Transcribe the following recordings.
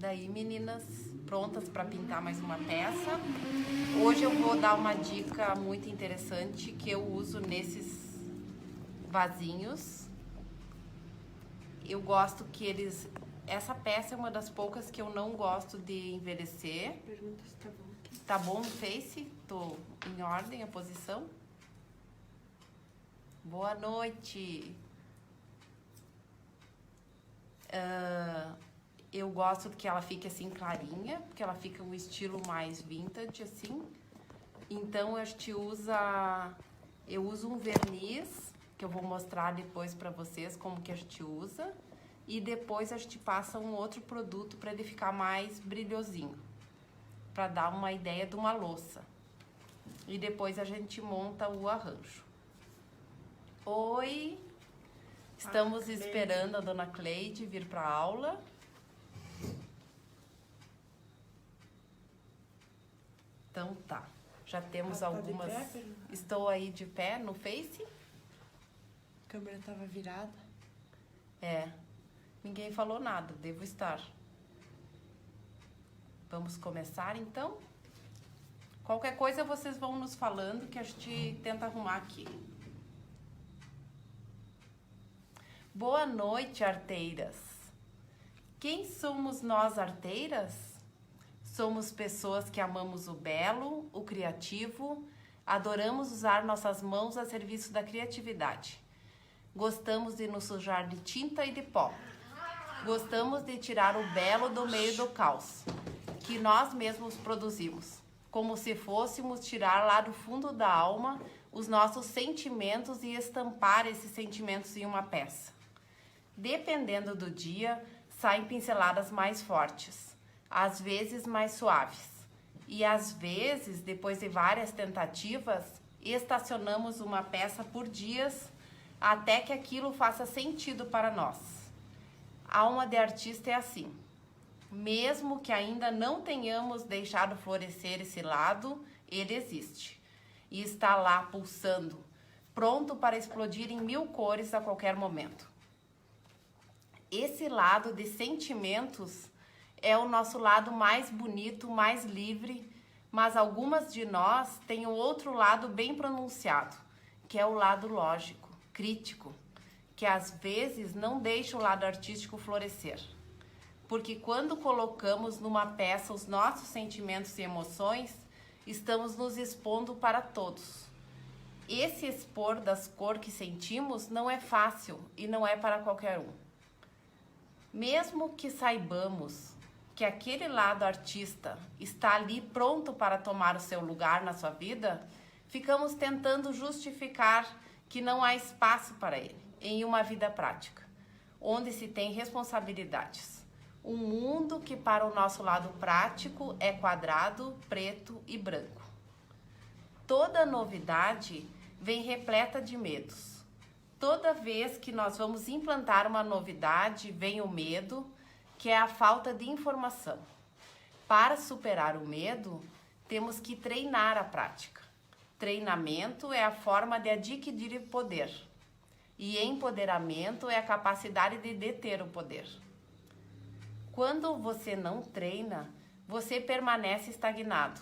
Daí, meninas, prontas para pintar mais uma peça. Hoje eu vou dar uma dica muito interessante que eu uso nesses vasinhos. Eu gosto que eles... Essa peça é uma das poucas que eu não gosto de envelhecer. Pergunta se tá bom aqui. Tá bom no Face? Tô em ordem a posição. Boa noite. Eu gosto que ela fique assim clarinha, porque ela fica um estilo mais vintage assim. Então eu uso um verniz que eu vou mostrar depois para vocês como que a gente usa, e depois a gente passa um outro produto para ele ficar mais brilhosinho, para dar uma ideia de uma louça. E depois a gente monta o arranjo. Oi. Estamos esperando a Dona Cleide vir para a aula. Então tá, já temos algumas... Tá de pé, Estou aí de pé no Face. a câmera tava virada. Ninguém falou nada, devo estar. Vamos começar então? Qualquer coisa vocês vão nos falando que a gente tenta arrumar aqui. Boa noite, arteiras. Quem somos nós, arteiras? Somos pessoas que amamos o belo, o criativo, adoramos usar nossas mãos a serviço da criatividade. Gostamos de nos sujar de tinta e de pó. Gostamos de tirar o belo do meio do caos, que nós mesmos produzimos, como se fôssemos tirar lá do fundo da alma os nossos sentimentos e estampar esses sentimentos em uma peça. Dependendo do dia, saem pinceladas mais fortes, às vezes mais suaves, e às vezes, depois de várias tentativas, estacionamos uma peça por dias até que aquilo faça sentido para nós. A alma de artista é assim. Mesmo que ainda não tenhamos deixado florescer esse lado, ele existe e está lá pulsando, pronto para explodir em 1000 cores a qualquer momento. Esse lado de sentimentos é o nosso lado mais bonito, mais livre, mas algumas de nós têm o outro lado bem pronunciado, que é o lado lógico, crítico, que às vezes não deixa o lado artístico florescer. Porque quando colocamos numa peça os nossos sentimentos e emoções, estamos nos expondo para todos. Esse expor das cores que sentimos não é fácil e não é para qualquer um. Mesmo que saibamos que aquele lado artista está ali pronto para tomar o seu lugar na sua vida, ficamos tentando justificar que não há espaço para ele em uma vida prática, onde se tem responsabilidades. Um mundo que para o nosso lado prático é quadrado, preto e branco. Toda novidade vem repleta de medos. Toda vez que nós vamos implantar uma novidade, vem o medo, que é a falta de informação. Para superar o medo, temos que treinar a prática. Treinamento é a forma de adquirir poder. E empoderamento é a capacidade de deter o poder. Quando você não treina, você permanece estagnado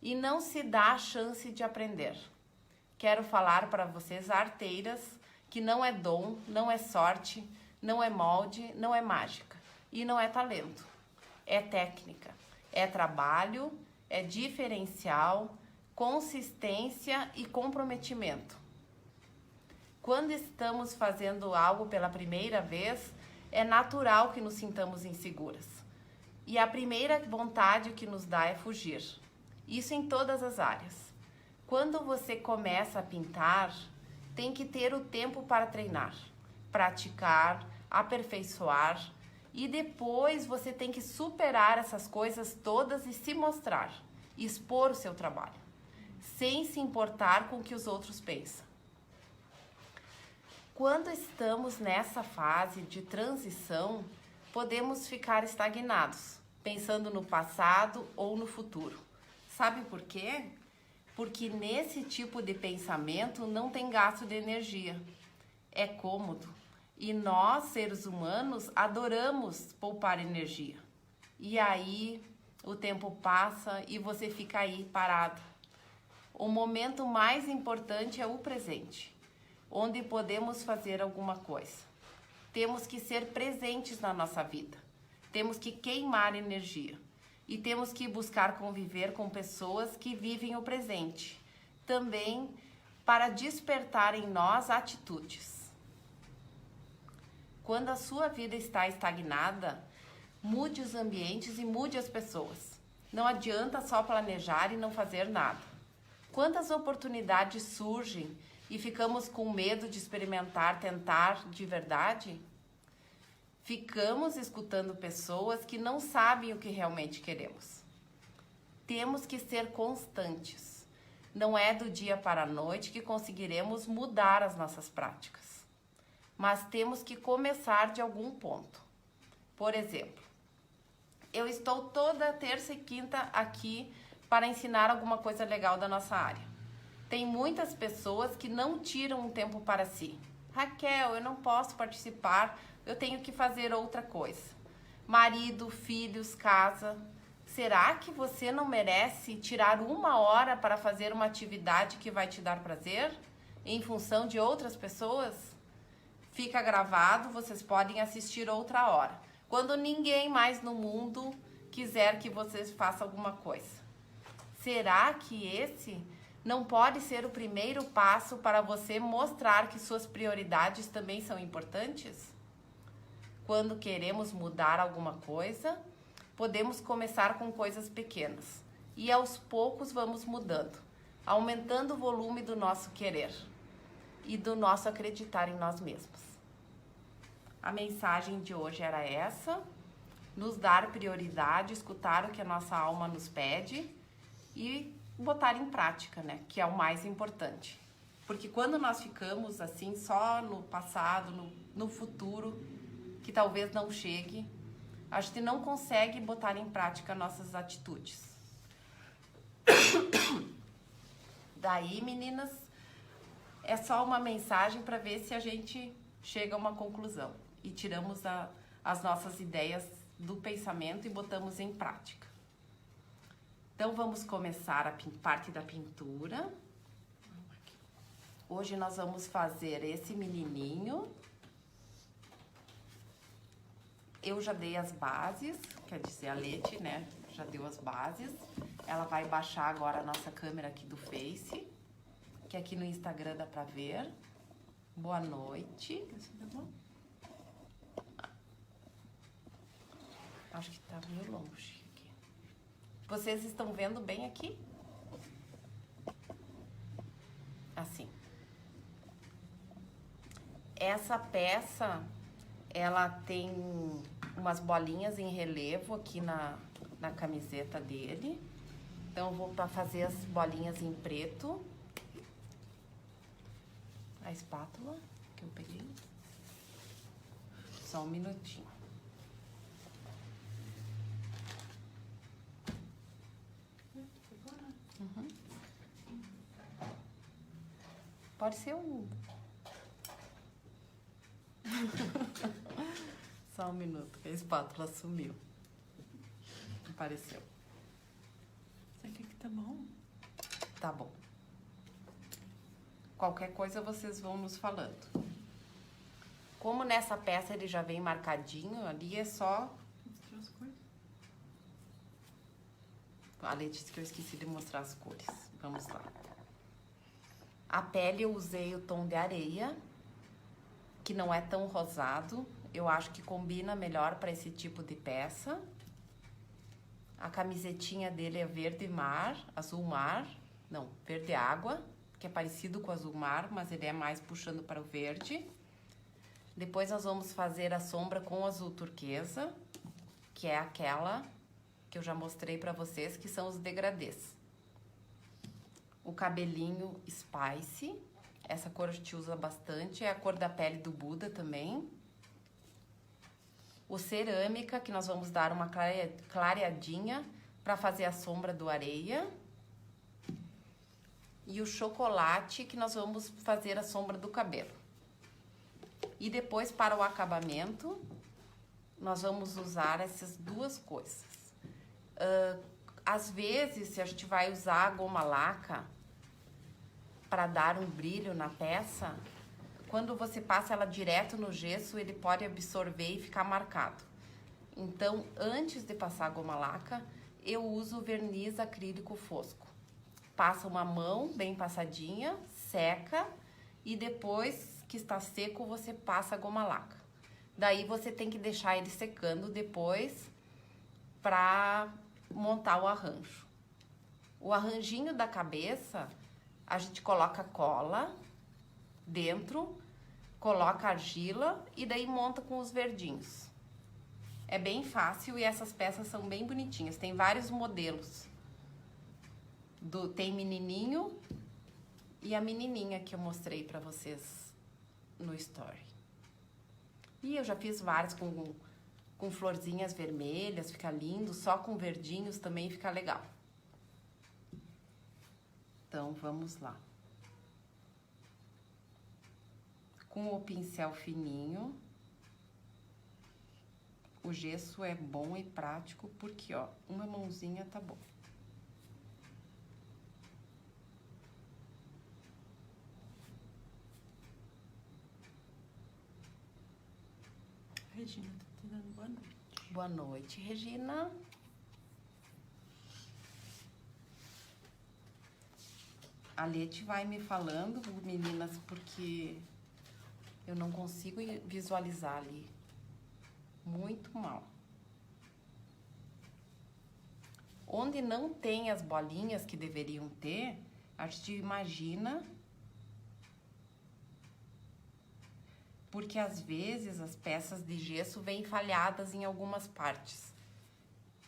e não se dá a chance de aprender. Quero falar para vocês, arteiras, que não é dom, não é sorte, não é molde, não é mágica e não é talento. É técnica, é trabalho, é diferencial, consistência e comprometimento. Quando estamos fazendo algo pela primeira vez, é natural que nos sintamos inseguras. E a primeira vontade que nos dá é fugir. Isso em todas as áreas. Quando você começa a pintar, tem que ter o tempo para treinar, praticar, aperfeiçoar, e depois você tem que superar essas coisas todas e se mostrar, expor o seu trabalho, sem se importar com o que os outros pensam. Quando estamos nessa fase de transição, podemos ficar estagnados, pensando no passado ou no futuro. Sabe por quê? Porque nesse tipo de pensamento não tem gasto de energia. É cômodo. E nós, seres humanos, adoramos poupar energia. e aí o tempo passa e você fica aí parado. O momento mais importante é o presente, onde podemos fazer alguma coisa. Temos que ser presentes na nossa vida. Temos que queimar energia. E temos que buscar conviver com pessoas que vivem o presente. Também para despertar em nós atitudes. Quando a sua vida está estagnada, mude os ambientes e mude as pessoas. Não adianta só planejar e não fazer nada. Quantas oportunidades surgem e ficamos com medo de experimentar, tentar de verdade? Ficamos escutando pessoas que não sabem o que realmente queremos. Temos que ser constantes. Não é do dia para a noite que conseguiremos mudar as nossas práticas. Mas temos que começar de algum ponto. Por exemplo, eu estou toda terça e quinta aqui para ensinar alguma coisa legal da nossa área. Tem muitas pessoas que não tiram um tempo para si. Raquel, eu não posso participar, eu tenho que fazer outra coisa. Marido, filhos, casa. Será que você não merece tirar 1 hora para fazer uma atividade que vai te dar prazer? Em função de outras pessoas? Fica gravado, vocês podem assistir outra hora. Quando ninguém mais no mundo quiser que vocês façam alguma coisa. Será que esse não pode ser o primeiro passo para você mostrar que suas prioridades também são importantes? Quando queremos mudar alguma coisa, podemos começar com coisas pequenas e aos poucos vamos mudando, aumentando o volume do nosso querer e do nosso acreditar em nós mesmos. A mensagem de hoje era essa: nos dar prioridade, escutar o que a nossa alma nos pede e botar em prática, né? Que é o mais importante. Porque quando nós ficamos assim só no passado, no futuro, que talvez não chegue, a gente não consegue botar em prática nossas atitudes. Daí, meninas, é só uma mensagem para ver se a gente chega a uma conclusão e tiramos as nossas ideias do pensamento e botamos em prática. Então, vamos começar a parte da pintura. Hoje nós vamos fazer esse menininho. Eu já dei as bases, quer dizer, a Leti, né, já deu as bases. Ela vai baixar agora a nossa câmera aqui do Face, que aqui no Instagram dá pra ver. Boa noite. Acho que tá meio longe aqui. Vocês estão vendo bem aqui? Assim. Essa peça, ela tem umas bolinhas em relevo aqui na camiseta dele. Então, eu vou fazer as bolinhas em preto. A espátula que eu peguei. Só um minutinho. Uhum. Pode ser um... Só um minuto, que a espátula sumiu. Apareceu. Você quer que tá bom? Tá bom. Qualquer coisa vocês vão nos falando. Como nessa peça ele já vem marcadinho, ali é só... Mostrar as cores? A Leti disse que eu esqueci de mostrar as cores. Vamos lá. A pele eu usei o tom de areia, que não é tão rosado. Eu acho que combina melhor para esse tipo de peça. A camisetinha dele é verde mar, azul mar. Não, verde água, que é parecido com o azul mar, mas ele é mais puxando para o verde. Depois nós vamos fazer a sombra com azul turquesa, que é aquela que eu já mostrei para vocês, que são os degradês. O cabelinho Spice, essa cor a gente usa bastante, é a cor da pele do Buda também. O cerâmica, que nós vamos dar uma clareadinha para fazer a sombra do areia. E o chocolate, que nós vamos fazer a sombra do cabelo. E depois, para o acabamento, nós vamos usar essas duas coisas. Às vezes, se a gente vai usar a goma laca para dar um brilho na peça, quando você passa ela direto no gesso, ele pode absorver e ficar marcado. Então, antes de passar a goma laca, eu uso verniz acrílico fosco. Passa uma mão bem passadinha, seca e depois que está seco, você passa a goma laca. Daí você tem que deixar ele secando depois para montar o arranjo. O arranjinho da cabeça, a gente coloca cola dentro, coloca argila e daí monta com os verdinhos. É bem fácil e essas peças são bem bonitinhas. Tem vários modelos. Tem menininho e a menininha que eu mostrei pra vocês no story. E eu já fiz vários com florzinhas vermelhas, fica lindo. Só com verdinhos também fica legal. Então, vamos lá. Com o pincel fininho. O gesso é bom e prático porque, ó, uma mãozinha tá bom. Regina tá te dando boa noite. Boa noite, Regina. A Leti vai me falando, meninas, porque eu não consigo visualizar ali. Muito mal. Onde não tem as bolinhas que deveriam ter, a gente imagina. Porque às vezes as peças de gesso vêm falhadas em algumas partes.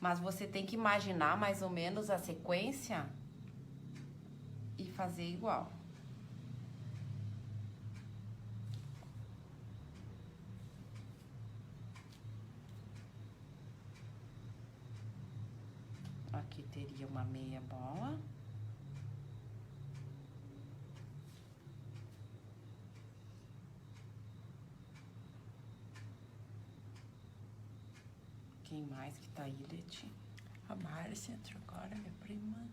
Mas você tem que imaginar mais ou menos a sequência e fazer igual. Aqui teria uma meia bola. Quem mais que tá aí, Leti? A Márcia entrou agora, minha prima.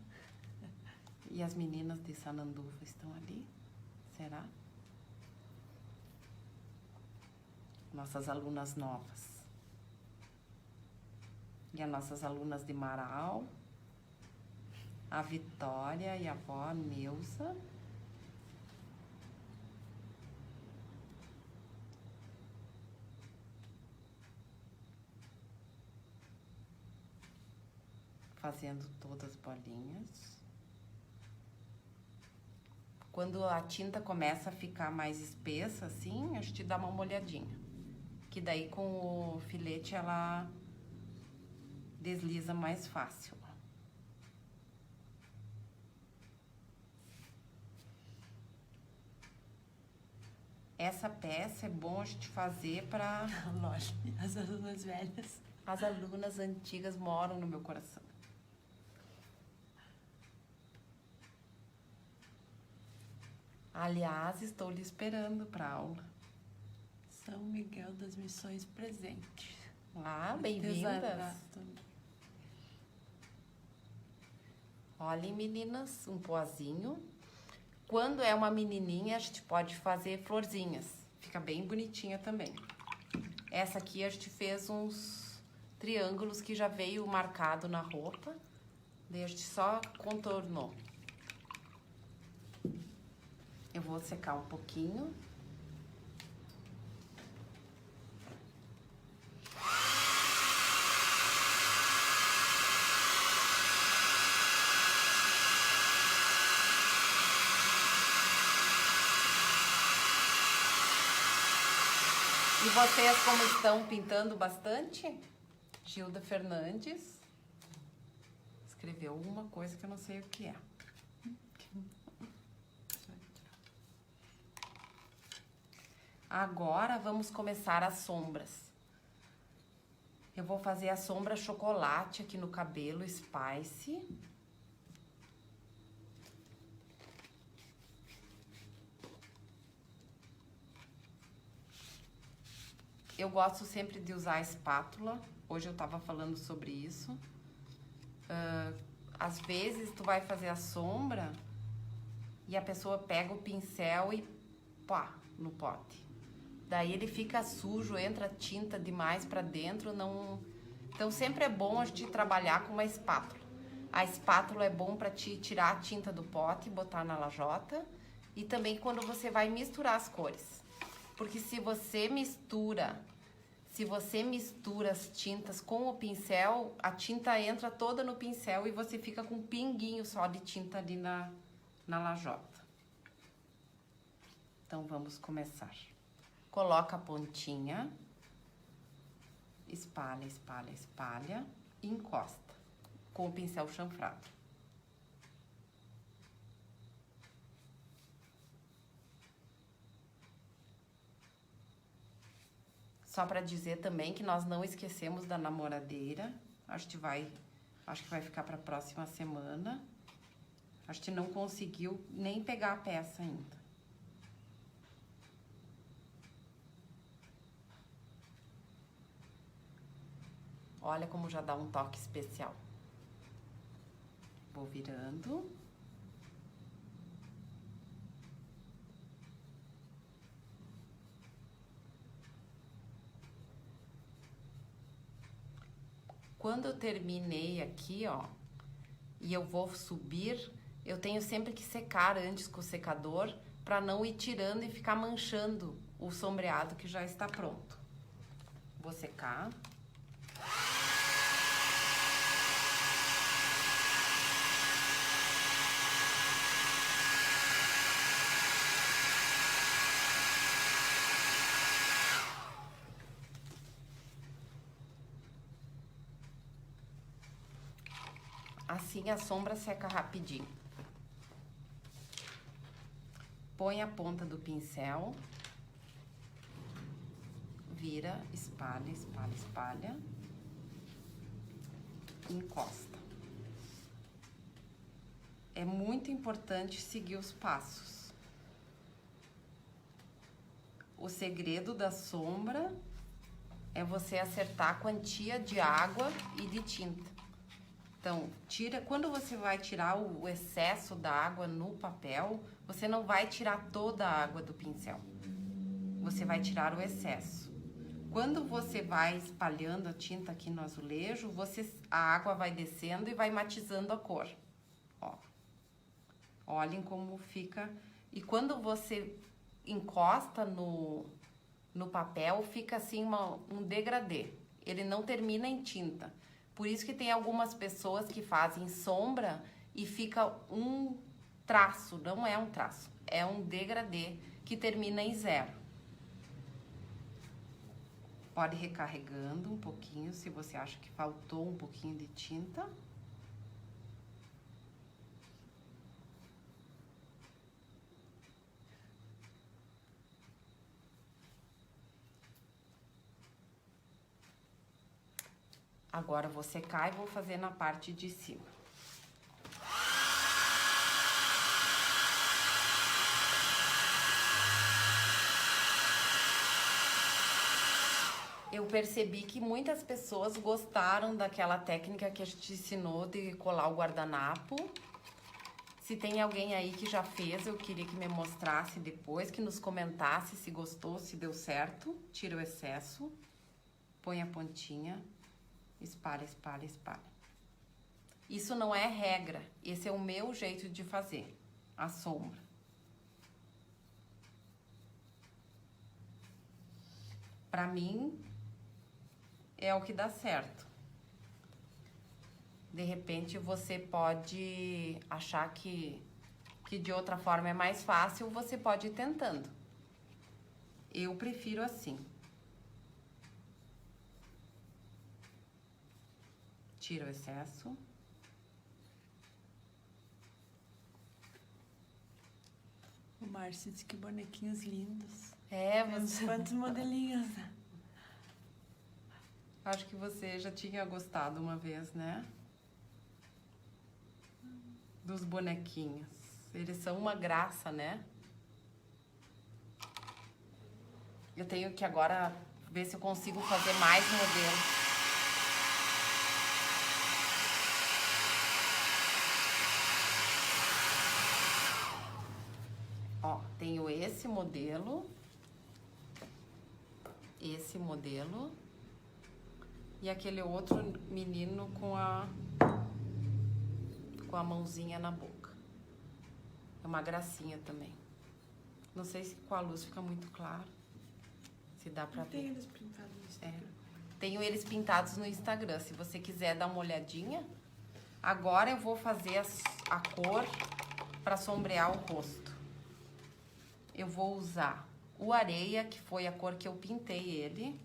E as meninas de Sananduva estão ali? Será? Nossas alunas novas. E as nossas alunas de Marau. A Vitória e a avó Neuza. Fazendo todas as bolinhas. Quando a tinta começa a ficar mais espessa, assim, a gente dá uma molhadinha. Que daí com o filete ela desliza mais fácil. Essa peça é bom a gente fazer para... Lógico, as alunas velhas. As alunas antigas moram no meu coração. Aliás, estou lhe esperando para aula. São Miguel das Missões presente. Ah, bem-vindas. Artesanato. Olhem, meninas, um pozinho. Quando é uma menininha, a gente pode fazer florzinhas. Fica bem bonitinha também. Essa aqui a gente fez uns triângulos que já veio marcado na roupa. Daí a gente só contornou. Eu vou secar um pouquinho. E vocês como estão pintando bastante? Gilda Fernandes escreveu uma coisa que eu não sei o que é. Agora vamos começar as sombras. Eu vou fazer a sombra chocolate aqui no cabelo, Spice. Eu gosto sempre de usar a espátula. Hoje eu tava falando sobre isso. Às vezes tu vai fazer a sombra e a pessoa pega o pincel e pá, no pote. Daí ele fica sujo, entra tinta demais pra dentro, não... Então sempre é bom a gente trabalhar com uma espátula. A espátula é bom pra te tirar a tinta do pote e botar na lajota. E também quando você vai misturar as cores. Porque se você mistura as tintas com o pincel, a tinta entra toda no pincel e você fica com um pinguinho só de tinta ali na lajota. Então vamos começar. Coloca a pontinha, espalha, espalha, espalha e encosta com o pincel chanfrado. Só para dizer também que nós não esquecemos da namoradeira. Acho que vai ficar para a próxima semana. A gente não conseguiu nem pegar a peça ainda. Olha como já dá um toque especial. Vou virando. Quando eu terminei aqui, ó, e eu vou subir, eu tenho sempre que secar antes com o secador para não ir tirando e ficar manchando o sombreado que já está pronto. Vou secar. Assim a sombra seca rapidinho. Põe a ponta do pincel, vira, espalha, espalha, espalha, e encosta. É muito importante seguir os passos. O segredo da sombra é você acertar a quantia de água e de tinta. Então, quando você vai tirar o excesso da água no papel, você não vai tirar toda a água do pincel. Você vai tirar o excesso. Quando você vai espalhando a tinta aqui no azulejo, a água vai descendo e vai matizando a cor. Ó. Olhem como fica. E quando você encosta no papel, fica assim um degradê. Ele não termina em tinta. Por isso que tem algumas pessoas que fazem sombra e fica um traço, não é um traço, é um degradê que termina em 0. Pode ir recarregando um pouquinho se você acha que faltou um pouquinho de tinta. Agora vou secar e vou fazer na parte de cima. Eu percebi que muitas pessoas gostaram daquela técnica que a gente ensinou de colar o guardanapo. Se tem alguém aí que já fez, eu queria que me mostrasse depois, que nos comentasse se gostou, se deu certo. Tira o excesso, põe a pontinha. Espalha, espalha, espalha. Isso não é regra. Esse é o meu jeito de fazer a sombra. Pra mim, é o que dá certo. De repente, você pode achar que de outra forma é mais fácil, você pode ir tentando. Eu prefiro assim. Tira o excesso. O Márcio disse que bonequinhos lindos. É, você... Quantos modelinhos? Acho que você já tinha gostado uma vez, né? Dos bonequinhos. Eles são uma graça, né? Eu tenho que agora ver se eu consigo fazer mais modelos. tenho esse modelo, e aquele outro menino com a mãozinha na boca. É uma gracinha também. Não sei se com a luz fica muito claro, se dá pra ver. Tem eles pintados no Instagram. Tenho eles pintados no Instagram, se você quiser dar uma olhadinha. Agora eu vou fazer a cor para sombrear o rosto. Eu vou usar o areia, que foi a cor que eu pintei ele.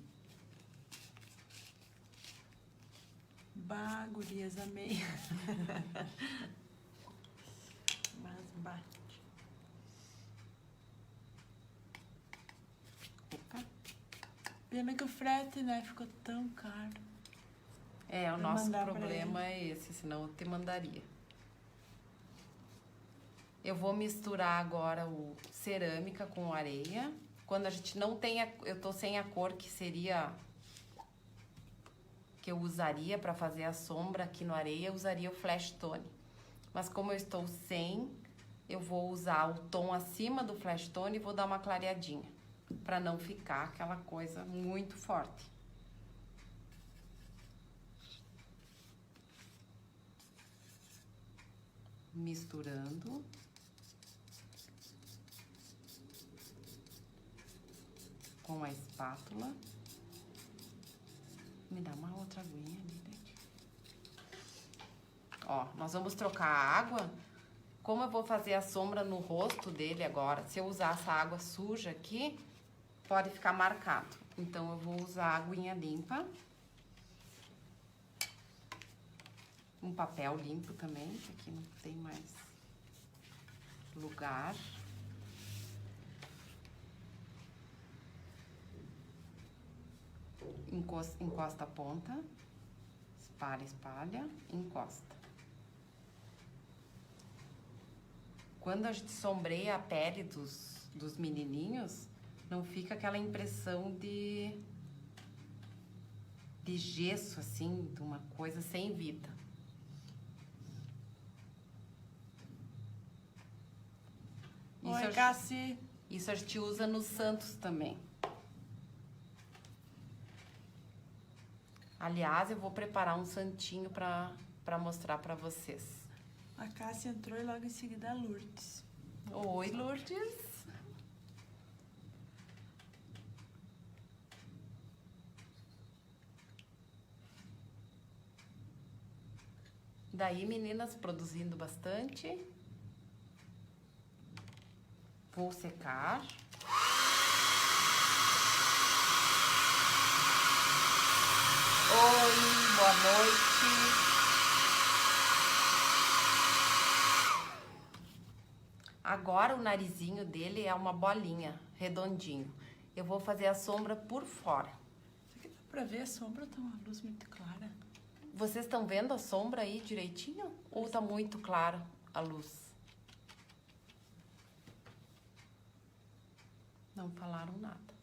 Bah, gurias, amei. Mas bate. Opa. Pena que o frete, né, ficou tão caro. É, o Vou nosso mandar pra problema é esse, senão eu te mandaria. Eu vou misturar agora o cerâmica com areia. Quando a gente não tem eu tô sem a cor que seria que eu usaria para fazer a sombra aqui no areia, eu usaria o Flash Tone. Mas como eu estou sem, eu vou usar o tom acima do Flash Tone e vou dar uma clareadinha, para não ficar aquela coisa muito forte. Misturando. Com a espátula. Me dá uma outra aguinha ali, gente. Ó, nós vamos trocar a água. Como eu vou fazer a sombra no rosto dele agora, se eu usar essa água suja aqui, pode ficar marcado. Então, eu vou usar a aguinha limpa. Um papel limpo também, que aqui não tem mais lugar. Encosta a ponta, espalha, espalha, encosta. Quando a gente sombreia a pele dos menininhos, não fica aquela impressão de gesso, assim, de uma coisa sem vida. Oi, Cassi. Isso a gente usa nos santos também. Aliás, eu vou preparar um santinho pra mostrar pra vocês. A Cássia entrou e logo em seguida a Lourdes. Oi, Lourdes. Daí, meninas, produzindo bastante. Vou secar. Oi, boa noite. Agora o narizinho dele é uma bolinha, redondinho. Eu vou fazer a sombra por fora. Isso aqui dá pra ver a sombra, tá uma luz muito clara. Vocês estão vendo a sombra aí direitinho? Ou tá muito clara a luz? Não falaram nada.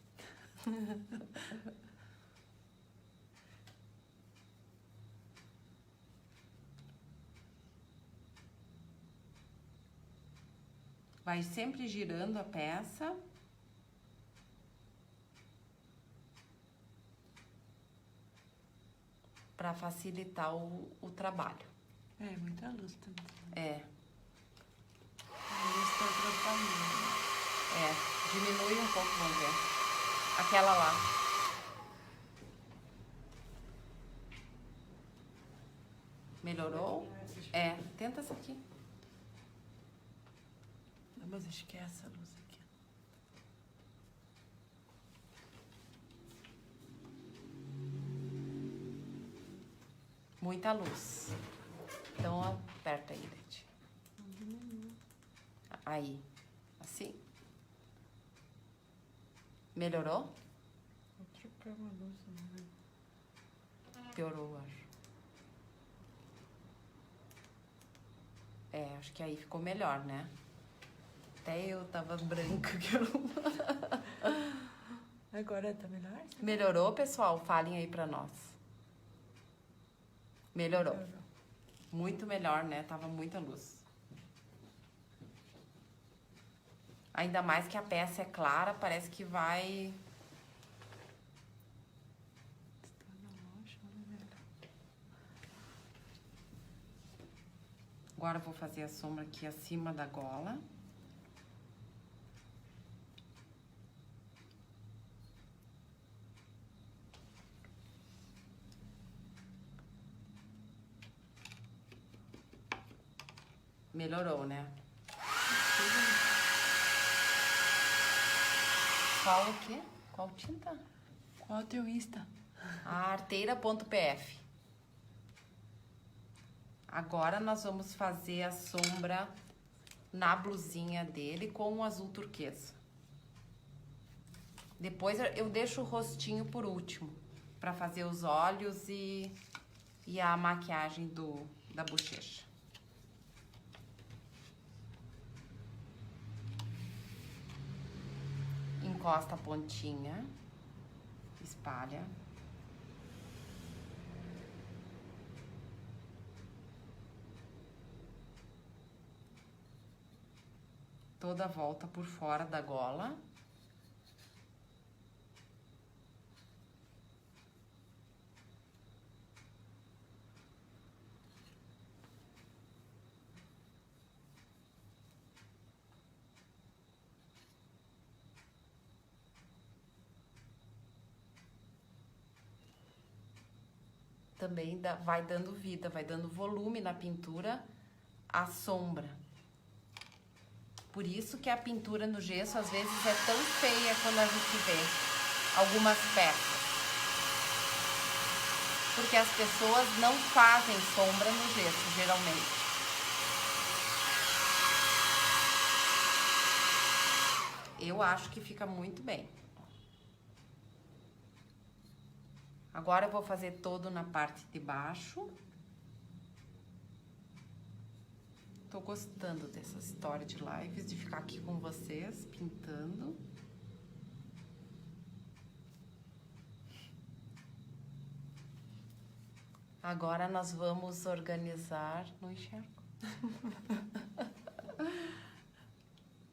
Vai sempre girando a peça. Para facilitar o trabalho. É, muita luz também. É. A luz tá atrapalhando. É, diminui um pouco, vamos ver. Aquela lá. Melhorou? É, tenta essa aqui. Não, mas acho que é essa luz aqui. Muita luz. Então, aperta aí, Leti. Aí. Assim. Melhorou? Vou trocar uma luz. Né? Piorou, acho. É, acho que aí ficou melhor, né? Até eu tava branca. Que eu não... Agora tá melhor? Melhorou, pessoal? Falem aí pra nós. Melhorou. Muito melhor, né? Tava muita luz. Ainda mais que a peça é clara, parece que vai... Agora eu vou fazer a sombra aqui acima da gola. Melhorou, né? Qual o quê? Qual tinta? Qual é o teu Insta? Arteira.pf. Agora nós vamos fazer a sombra na blusinha dele com o azul turquesa. Depois eu deixo o rostinho por último, para fazer os olhos e a maquiagem da bochecha. Encosta a pontinha, espalha. Toda a volta por fora da gola. Também vai dando vida, vai dando volume na pintura, a sombra. Por isso que a pintura no gesso às vezes é tão feia quando a gente vê algumas peças. Porque as pessoas não fazem sombra no gesso, geralmente. Eu acho que fica muito bem. Agora eu vou fazer todo na parte de baixo. Tô gostando dessa história de lives, de ficar aqui com vocês, pintando. Agora nós vamos organizar... Não enxergo.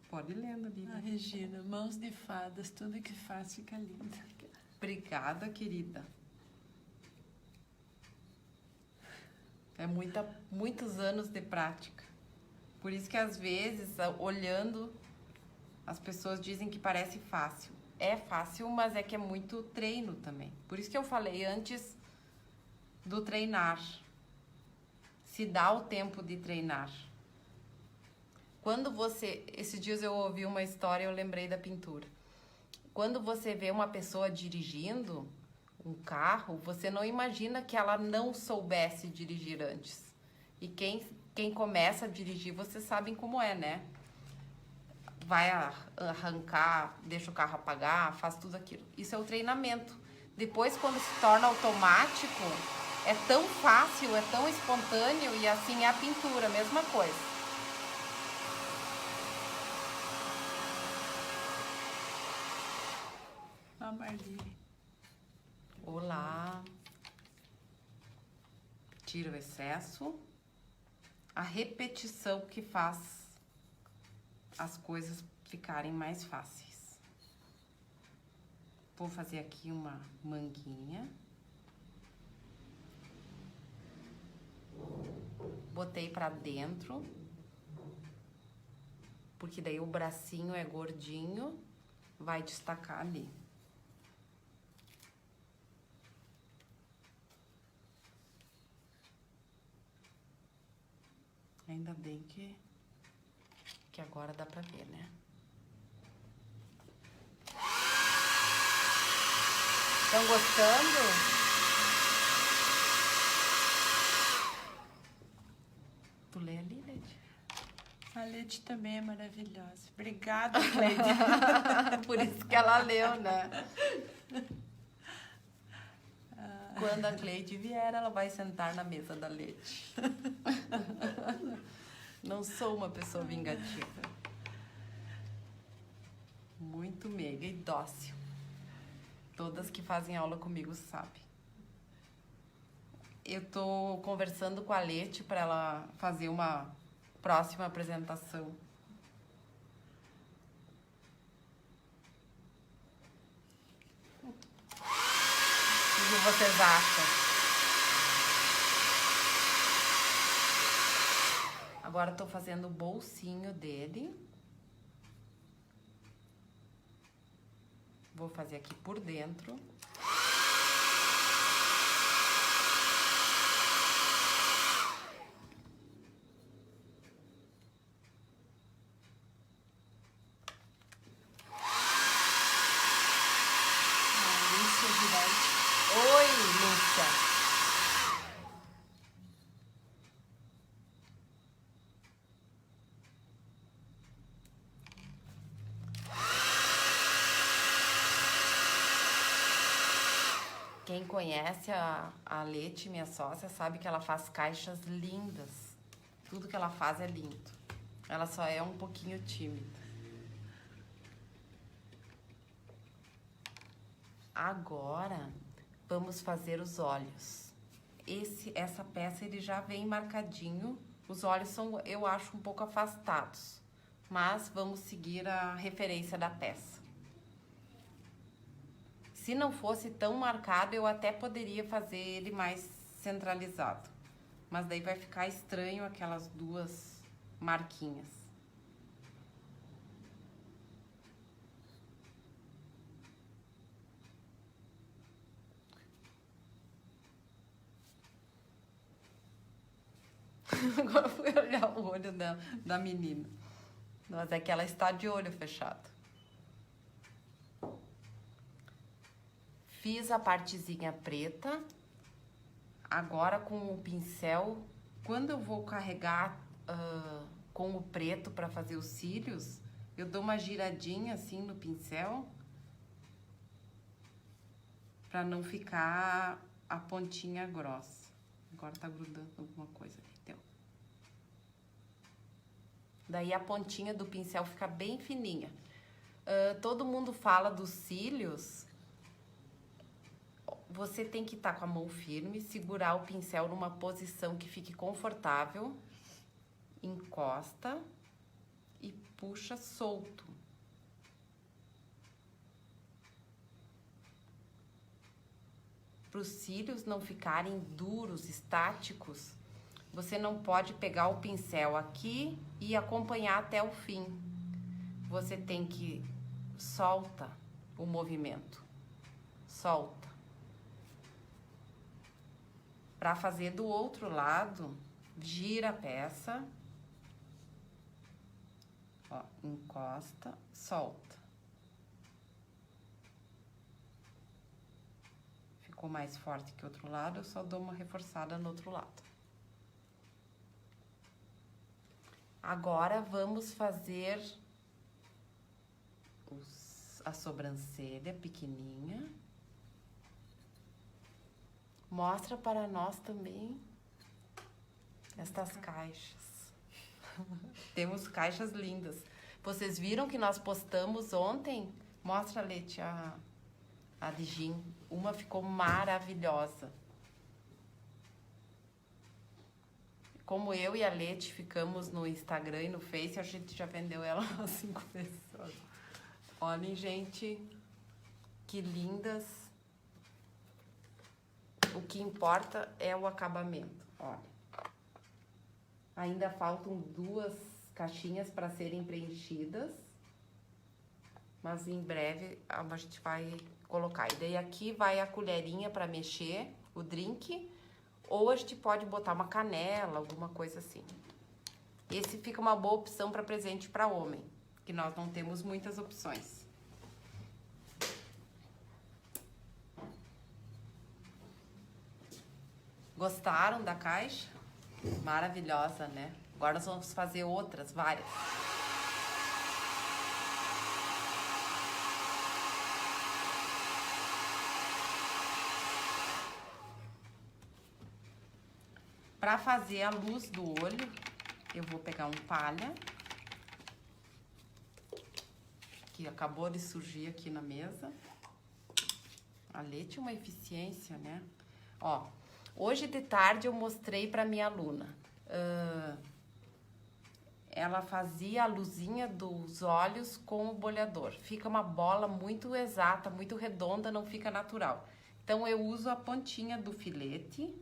Pode ir lendo, Lívia. Ah, Regina, mãos de fadas, tudo que faz fica lindo. Obrigada, querida. É muitos anos de prática. Por isso que às vezes, olhando, as pessoas dizem que parece fácil. É fácil, mas é que é muito treino também. Por isso que eu falei antes do treinar. Se dá o tempo de treinar. Quando você... Esses dias eu ouvi uma história e eu lembrei da pintura. Quando você vê uma pessoa dirigindo um carro, você não imagina que ela não soubesse dirigir antes. E quem começa a dirigir, vocês sabem como é, né? Vai arrancar, deixa o carro apagar, faz tudo aquilo. Isso é o treinamento. Depois, quando se torna automático, é tão fácil, é tão espontâneo, e assim é a pintura, mesma coisa. A Marli. Olá. Tira o excesso. A repetição que faz as coisas ficarem mais fáceis. Vou fazer aqui uma manguinha. Botei pra dentro, porque daí o bracinho é gordinho, vai destacar ali. Ainda bem que agora dá pra ver, né? Estão gostando? Tu lê ali, Lede? A Lede também é maravilhosa. Obrigada, Lede. Por isso que ela leu, né? Quando a Cleide vier, ela vai sentar na mesa da Lede. Não sou uma pessoa vingativa. Muito meiga e dócil. Todas que fazem aula comigo sabem. Eu tô conversando com a Lete para ela fazer uma próxima apresentação. vocês acham? Agora eu tô fazendo o bolsinho dele. Vou fazer aqui por dentro. Oi, Lúcia. Quem conhece a Leti, minha sócia, sabe que ela faz caixas lindas. Tudo que ela faz é lindo. Ela só é um pouquinho tímida. Agora, vamos fazer os olhos. Essa peça ele já vem marcadinho. Os olhos são, eu acho, um pouco afastados. Mas vamos seguir a referência da peça. Se não fosse tão marcado, eu até poderia fazer ele mais centralizado. Mas daí vai ficar estranho aquelas duas marquinhas. Agora fui olhar o olho da menina. Mas é que ela está de olho fechado. Fiz a partezinha preta. Agora com o pincel, quando eu vou carregar com o preto para fazer os cílios, eu dou uma giradinha assim no pincel para não ficar a pontinha grossa. Agora tá grudando alguma coisa ali, deu. Daí a pontinha do pincel fica bem fininha. Todo mundo fala dos cílios. Você tem que estar com a mão firme, segurar o pincel numa posição que fique confortável, encosta e puxa solto. Para os cílios não ficarem duros, estáticos, você não pode pegar o pincel aqui e acompanhar até o fim. Você tem que solta o movimento, solta. Para fazer do outro lado, gira a peça, ó, encosta, solta. Ficou mais forte que o outro lado, eu só dou uma reforçada no outro lado. Agora vamos fazer a sobrancelha pequenininha. Mostra para nós também estas caixas. Temos caixas lindas. Vocês viram que nós postamos ontem? Mostra, Leti, a de gin. Uma ficou maravilhosa. Como eu e a Leti ficamos no Instagram e no Face, a gente já vendeu ela a 5 pessoas. Olhem, gente, que lindas. O que importa é o acabamento, olha. Ainda faltam 2 caixinhas para serem preenchidas, mas em breve a gente vai colocar. E daí aqui vai a colherinha para mexer o drink, ou a gente pode botar uma canela, alguma coisa assim. Esse fica uma boa opção para presente para homem, que nós não temos muitas opções. Gostaram da caixa? Maravilhosa, né? Agora nós vamos fazer outras, várias. Para fazer a luz do olho, eu vou pegar um palha, que acabou de surgir aqui na mesa. A Leti é uma eficiência, né? Ó, hoje de tarde eu mostrei para minha aluna. Ela fazia a luzinha dos olhos com o bolhador. Fica uma bola muito exata, muito redonda, não fica natural. Então, eu uso a pontinha do filete,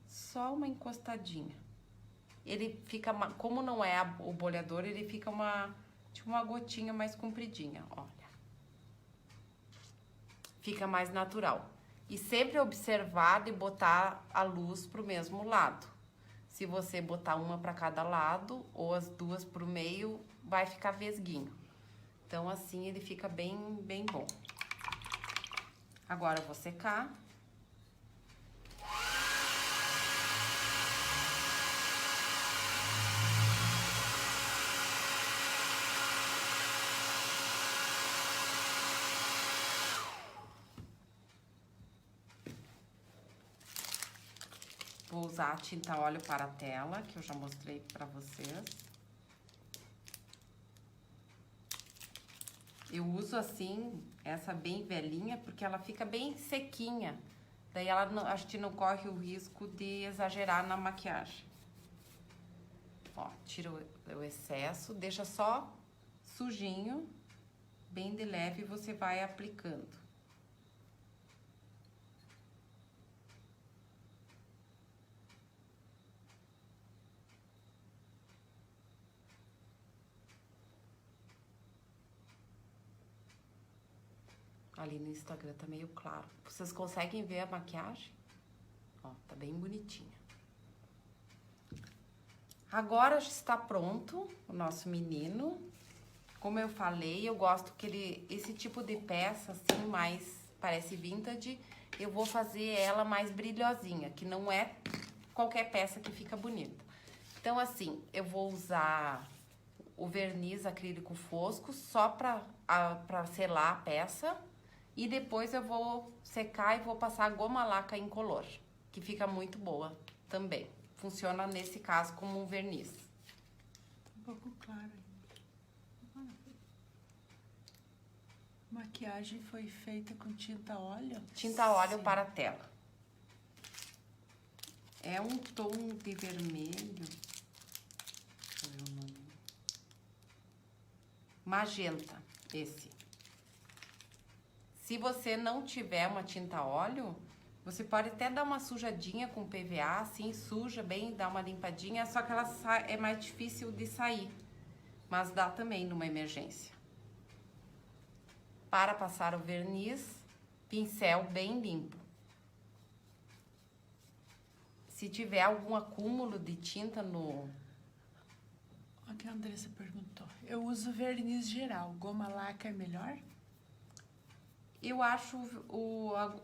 só uma encostadinha. Ele fica, como não é o boleador, ele fica tipo uma gotinha mais compridinha, olha. Fica mais natural. E sempre observar de botar a luz pro mesmo lado. Se você botar uma para cada lado ou as duas pro meio, vai ficar vesguinho. Então, assim, ele fica bem bom. Agora, eu vou secar. Vou usar a tinta óleo para a tela, que eu já mostrei para vocês. Eu uso assim, essa bem velhinha, porque ela fica bem sequinha. Daí a gente não corre o risco de exagerar na maquiagem. Ó, tira o excesso, deixa só sujinho, bem de leve, e você vai aplicando. Ali no Instagram tá meio claro. Vocês conseguem ver a maquiagem? Ó, tá bem bonitinha. Agora já está pronto o nosso menino. Como eu falei, eu gosto que esse tipo de peça, assim, mais parece vintage, eu vou fazer ela mais brilhosinha, que não é qualquer peça que fica bonita. Então, assim, eu vou usar o verniz acrílico fosco só pra selar a peça. E depois eu vou secar e vou passar a goma laca incolor, que fica muito boa também. Funciona nesse caso como um verniz. Um pouco claro ainda. Maquiagem foi feita com tinta óleo? Tinta óleo para a tela. É um tom de vermelho. Deixa eu ver o nome. Magenta, esse. Se você não tiver uma tinta óleo, você pode até dar uma sujadinha com PVA, assim, suja bem, dá uma limpadinha, só que ela é mais difícil de sair, mas dá também numa emergência. Para passar o verniz, pincel bem limpo. Se tiver algum acúmulo de tinta no... Olha que a Andressa perguntou. Eu uso verniz geral, goma laca é melhor? Eu acho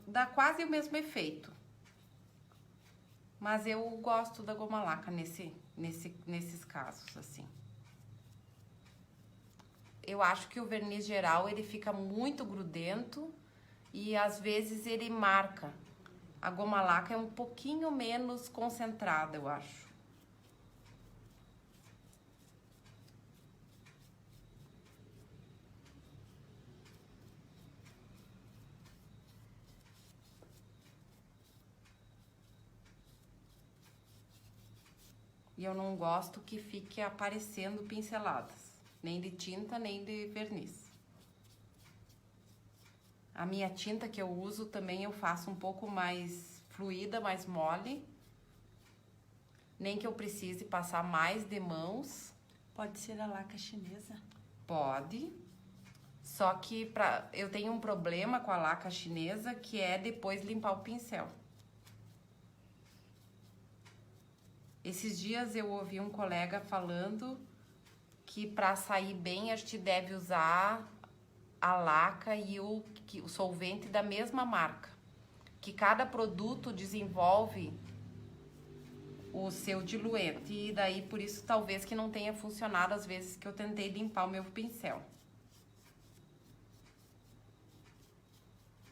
dá quase o mesmo efeito. Mas eu gosto da goma laca nesses casos, assim. Eu acho que o verniz geral, ele fica muito grudento e às vezes ele marca. A goma laca é um pouquinho menos concentrada, eu acho. E eu não gosto que fique aparecendo pinceladas, nem de tinta, nem de verniz. A minha tinta que eu uso também eu faço um pouco mais fluida, mais mole. Nem que eu precise passar mais de mãos. Pode ser a laca chinesa? Pode. Só que eu tenho um problema com a laca chinesa, que é depois limpar o pincel. Esses dias eu ouvi um colega falando que para sair bem a gente deve usar a laca e o solvente da mesma marca. Que cada produto desenvolve o seu diluente. E daí por isso talvez que não tenha funcionado às vezes que eu tentei limpar o meu pincel.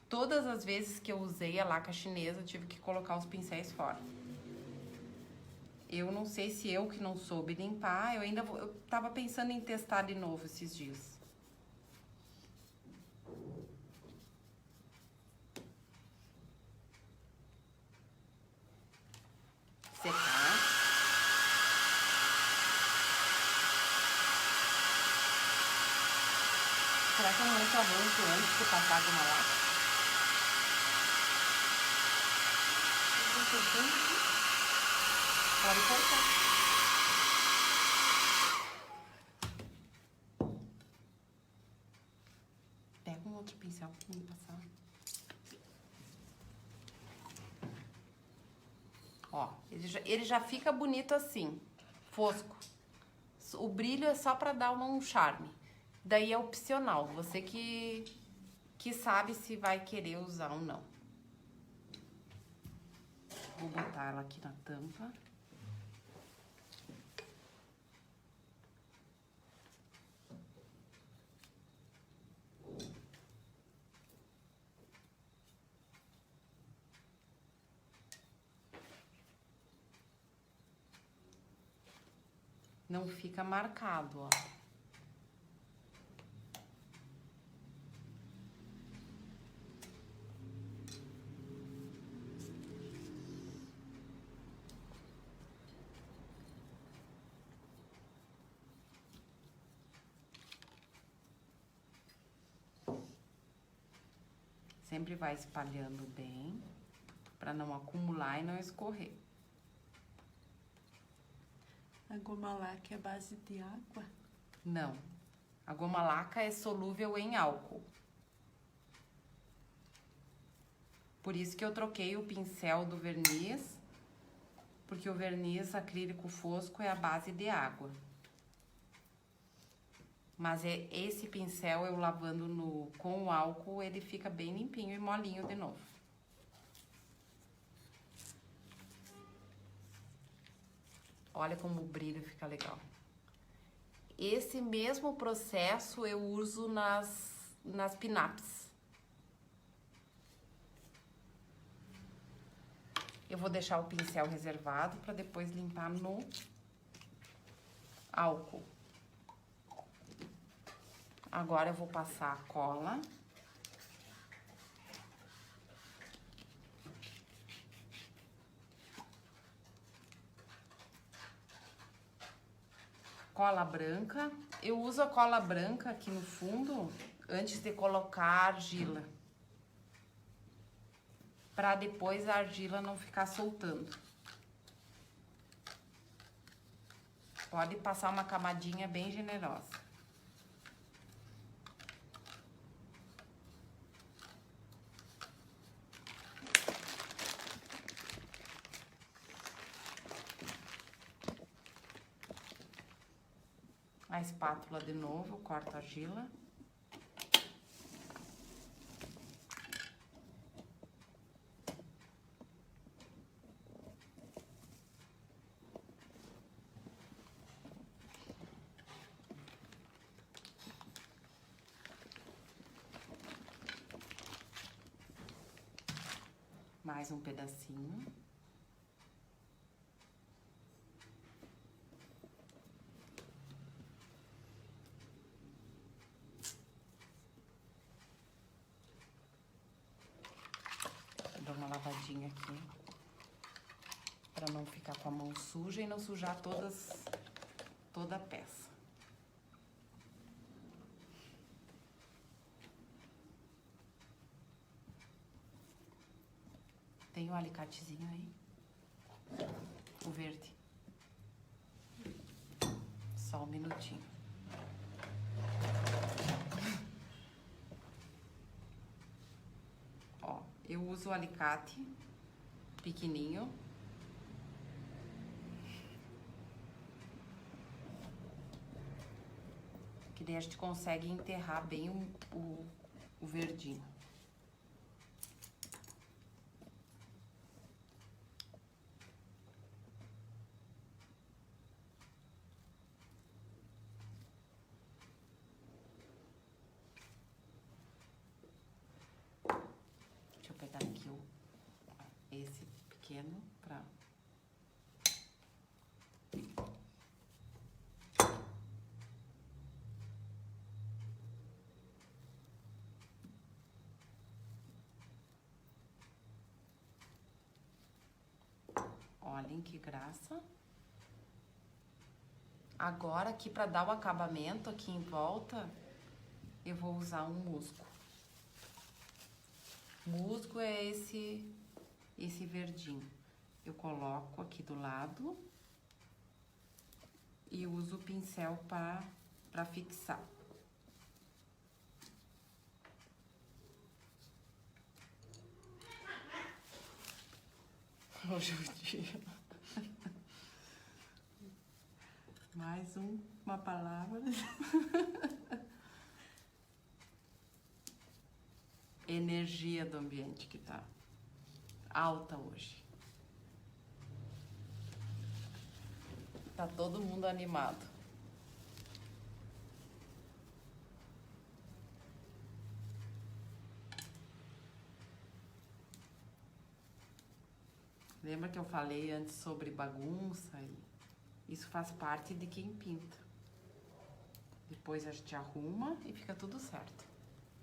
Todas as vezes que eu usei a laca chinesa eu tive que colocar os pincéis fora. Eu não sei se eu que não soube limpar, eu tava pensando em testar de novo esses dias. Secar. Será que eu não uso avanço antes de passar a goma laca? cortando aqui. Pode cortar. Pega um outro pincel pra me passar. Ó, ele já fica bonito assim, fosco. O brilho é só pra dar um charme. Daí é opcional, você que sabe se vai querer usar ou não. Vou botar ela aqui na tampa. Não fica marcado, ó. Sempre vai espalhando bem, para não acumular e não escorrer. A goma laca é base de água? Não. A goma laca é solúvel em álcool. Por isso que eu troquei o pincel do verniz, porque o verniz acrílico fosco é a base de água. Mas esse pincel, eu lavando com o álcool, ele fica bem limpinho e molinho de novo. Olha como o brilho fica legal. Esse mesmo processo eu uso nas pin-ups. Eu vou deixar o pincel reservado para depois limpar no álcool. Agora eu vou passar a cola. Cola branca. Eu uso a cola branca aqui no fundo antes de colocar a argila, para depois a argila não ficar soltando. Pode passar uma camadinha bem generosa. A espátula de novo, corto a argila. Mais um pedacinho. Dou uma lavadinha aqui, para não ficar com a mão suja e não sujar toda a peça. Tem um alicatezinho aí? O verde. Só um minutinho. Ó, eu uso o alicate pequenininho. Que daí a gente consegue enterrar bem o verdinho. Deixa eu pegar aqui esse pequeno pra... Olhem que graça. Agora aqui para dar o acabamento aqui em volta, eu vou usar um musgo. Musgo é esse verdinho. eu coloco aqui do lado e uso o pincel para fixar. Hoje é o dia. Mais uma palavra. Energia do ambiente que tá alta hoje. Tá todo mundo animado. Lembra que eu falei antes sobre bagunça? Isso faz parte de quem pinta. Depois a gente arruma e fica tudo certo.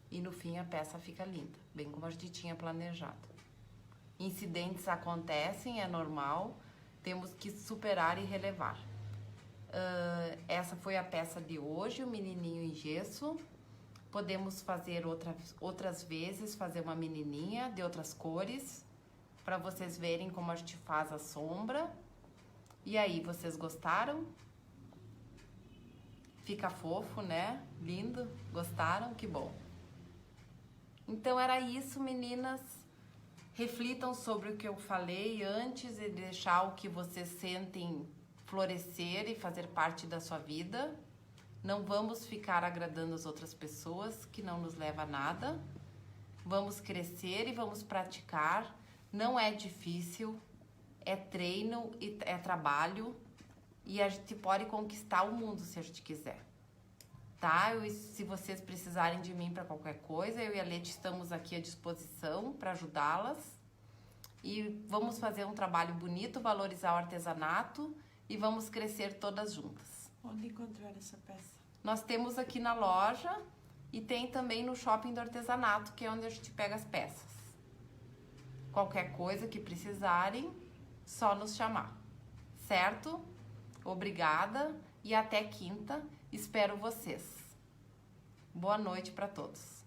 E no fim a peça fica linda, bem como a gente tinha planejado. Incidentes acontecem, é normal, temos que superar e relevar. Essa foi a peça de hoje, o menininho em gesso. Podemos fazer outras vezes, fazer uma menininha de outras cores, para vocês verem como a gente faz a sombra. E aí, vocês gostaram? Fica fofo, né? Lindo? Gostaram? Que bom. Então era isso, meninas. Reflitam sobre o que eu falei antes e deixar o que vocês sentem florescer e fazer parte da sua vida. Não vamos ficar agradando as outras pessoas, que não nos leva a nada. Vamos crescer e vamos praticar. Não é difícil, é treino e é trabalho. E a gente pode conquistar o mundo se a gente quiser. Tá? Se vocês precisarem de mim para qualquer coisa, eu e a Leti estamos aqui à disposição para ajudá-las. E vamos fazer um trabalho bonito, valorizar o artesanato e vamos crescer todas juntas. Onde encontrar essa peça? Nós temos aqui na loja e tem também no Shopping do Artesanato, que é onde a gente pega as peças. Qualquer coisa que precisarem, só nos chamar. Certo? Obrigada e até quinta. Espero vocês. Boa noite para todos.